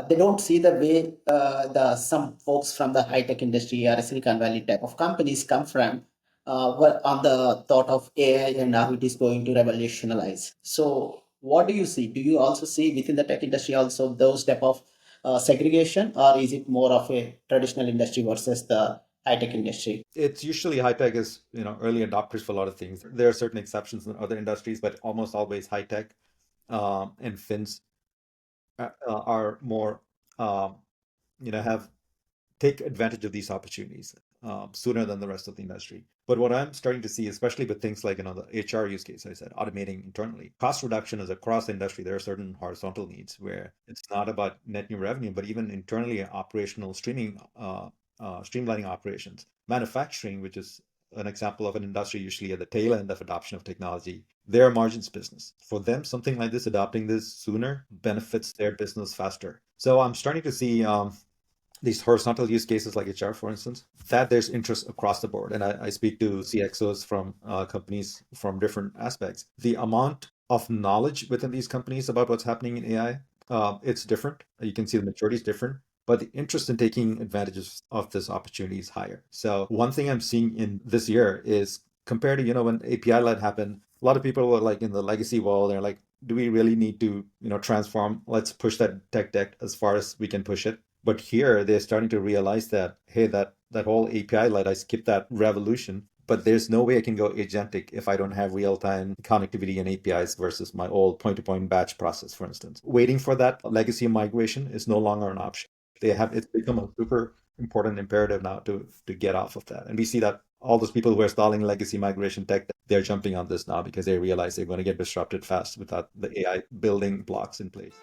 they don't see the way the some folks from the high tech industry or Silicon Valley type of companies come from. On the thought of AI and how it is going to revolutionize. So, what do you see? Do you also see within the tech industry also those type of segregation, or is it more of a traditional industry versus the high tech industry? It's usually high tech is, early adopters for a lot of things. There are certain exceptions in other industries, but almost always high tech and fins are more, um, have take advantage of these opportunities sooner than the rest of the industry. But what I'm starting to see, especially with things like, the HR use case, I said, automating internally, cost reduction is across the industry. There are certain horizontal needs where it's not about net new revenue, but even internally operational streamlining operations. Manufacturing, which is an example of an industry usually at the tail end of adoption of technology, their margins business. For them, something like this, adopting this sooner benefits their business faster. So I'm starting to see these horizontal use cases like HR, for instance, that there's interest across the board. And I speak to CXOs from companies from different aspects. The amount of knowledge within these companies about what's happening in AI, it's different. You can see the maturity is different, but the interest in taking advantages of this opportunity is higher. So one thing I'm seeing in this year is compared to, when API-led happened, a lot of people were like in the legacy world, they're like, do we really need to, transform? Let's push that tech debt as far as we can push it. But here they're starting to realize that, hey, that whole API light, I skipped that revolution, but there's no way I can go agentic if I don't have real-time connectivity and APIs versus my old point-to-point batch process, for instance. Waiting for that legacy migration is no longer an option. It's become a super important imperative now to get off of that. And we see that all those people who are installing legacy migration tech, they're jumping on this now because they realize they're going to get disrupted fast without the AI building blocks in place.